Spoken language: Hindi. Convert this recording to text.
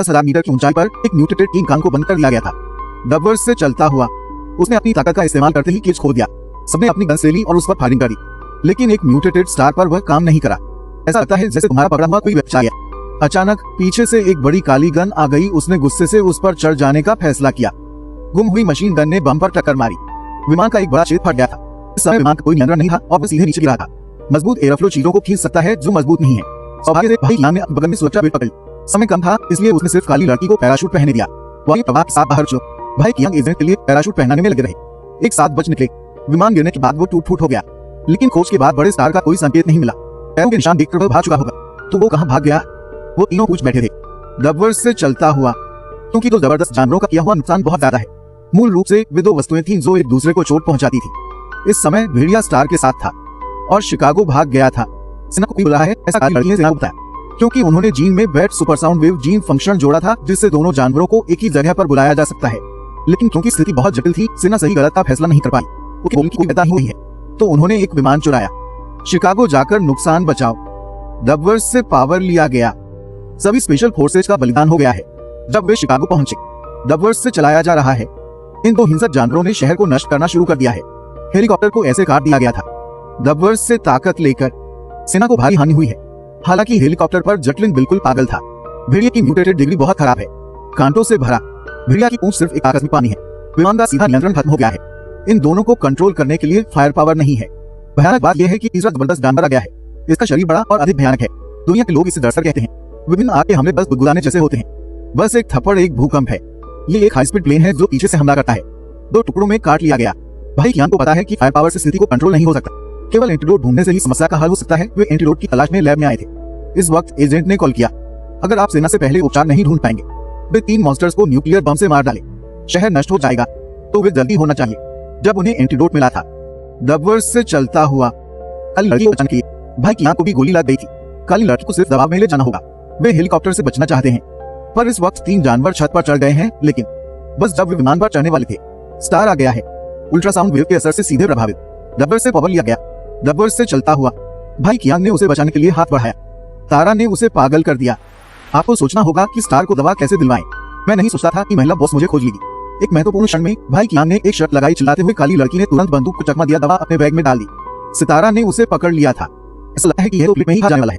10,000 मीटर की ऊंचाई पर एक म्यूटेटेड किंग कांग को बंद कर लिया गया था। डबवर्थ से चलता हुआ उसने अपनी ताकत का इस्तेमाल करते ही केज खोल दिया। सबने अपनी गन्स ले ली और उस पर फायरिंग कर दी, लेकिन एक म्यूटेटेड स्टार पर वह काम नहीं करा। ऐसा लगता है जैसे तुम्हारा पकड़ा हुआ कोई व्यक्ति आ गया। अचानक पीछे से एक बड़ी काली गन आ गई। उसने गुस्से से उस पर चढ़ जाने का फैसला किया। गुम हुई मशीन गन ने बम पर टक्कर मारी। विमान का एक बड़ा छेद फट गया था। इस समय विमान का कोई नियंत्रण नहीं था और वह सीधे नीचे गिरा था। मजबूत एयरफ्लो चीजों को खींच सकता है जो मजबूत नहीं है। सौभाग्य से भाई कियांग ने अपने बगल में सुरक्षा बेल्ट पकड़ी। समय कम था, इसलिए उसने सिर्फ काली लड़की को पैराशूट पहनने दिया। वायु प्रवाह के साथ बाहर चलो। भाई कियांग एजेंट के लिए पैराशूट पहनाने में लगे रहे। एक 7 बज निकले। विमान गिरने के बाद वो टूट फूट हो गया, लेकिन खोज के बाद बड़े स्टार का कोई संकेत नहीं मिला। पैरों के निशान देखकर वह भाग चुका होगा। तो वो कहाँ भाग गया? वो तीनों पूछ बैठे थे। डबवर्थ से चलता हुआ, क्योंकि तो जबरदस्त जानवरों का किया हुआ नुकसान बहुत ज्यादा है। मूल रूप से वे 2 वस्तुएं थीं जो एक दूसरे को चोट पहुंचाती थी। इस समय भेड़िया स्टार के साथ था और शिकागो भाग गया था। सेना को भी बुलाया है, ऐसा काली लड़की ने सेना को बताया, क्योंकि उन्होंने जीन में वेट सुपरसाउंड वेव जीन फंक्शन जोड़ा था, जिससे दोनों जानवरों को एक ही जगह पर बुलाया जा सकता है। लेकिन क्योंकि स्थिति बहुत जटिल थी, सेना सही गलत का फैसला नहीं कर पाई। क्योंकि बोलने की कोई पता ही नहीं है, तो उन्होंने एक विमान चुराया। शिकागो जाकर नुकसान बचाओ। डबवर्थ से पावर लिया गया। सभी स्पेशल फोर्सेज का बलिदान हो गया है। जब वे शिकागो पहुंचे, डबवर्थ से चलाया जा रहा है। इन 2 हिंसक जानवरों ने शहर को नष्ट करना शुरू कर दिया है। हेलीकॉप्टर को ऐसे काट दिया गया था। डबवर्थ से ताकत लेकर सेना को भारी हानि हुई है। हालांकि हेलीकॉप्टर पर जटलिन बिल्कुल पागल था। भेड़िया की म्यूटेटेड डिग्री बहुत खराब है, कांटों से भरा। भेड़िया की पूंछ सिर्फ एक आकस्मिक पानी है। विमान का सीधा नियंत्रण खत्म हो गया है। इन दोनों को कंट्रोल करने के लिए फायर पावर नहीं है। भयानक बात यह है कि तीसरा जबरदस्त जानवर आ गया है। इसका शरीर बड़ा और अधिक भयानक है। दुनिया के लोग इसे डरसर कहते हैं। विभिन्न आग के हमले बस गुदगुदाने जैसे होते हैं। बस एक थप्पड़ एक भूकंप है। ये एक हाई स्पीड प्लेन है जो पीछे से हमला करता है। 2 टुकड़ों में काट लिया गया। भाई कियांग को पता है कि फायर पावर से स्थिति को कंट्रोल नहीं हो सकता। केवल एंटीडोट ढूंढने से ही समस्या का हल हो सकता है। वे एंटीडोट की तलाश में लैब में आए थे। इस वक्त एजेंट ने कॉल किया। अगर आप सेना से पहले उपचार नहीं ढूंढ पाएंगे, वे 3 मॉन्स्टर्स को न्यूक्लियर बम से मार डाले, शहर नष्ट हो जाएगा, तो वे जल्दी होना चाहिए। जब उन्हें एंटीडोट मिला था। डबवर्थ से चलता हुआ, काली लड़की को अचानक भाई कियांग को भी गोली लग गई थी। काली लड़की को सिर्फ दबाव में ले जाना होगा। वे हेलीकॉप्टर से बचना चाहते हैं, पर इस वक्त 3 जानवर छत पर चढ़ गए हैं। लेकिन बस जब वे विमान पर चढ़ने वाले थे, स्टार आ गया है। अल्ट्रासाउंड वेव के असर से सीधे प्रभावित। डबवर्थ से पावर लिया गया। डबवर्थ से चलता हुआ, भाई कियांग ने उसे बचाने के लिए हाथ बढ़ाया। तारा ने उसे पागल कर दिया। आपको सोचना होगा कि स्टार को दवा कैसे दिलवाएं। मैं नहीं सोचता था कि महिला बॉस मुझे खोज लेगी। एक महत्वपूर्ण क्षण में भाई कियांग ने एक शर्त लगाई। चिल्लाते हुए काली लड़की ने तुरंत बंदूक को चकमा दिया। दवा अपने बैग में डाल दी। सितारा ने उसे पकड़ लिया था। ऐसा लगता है कि यह तो क्लिप में ही आ जाने वाला है।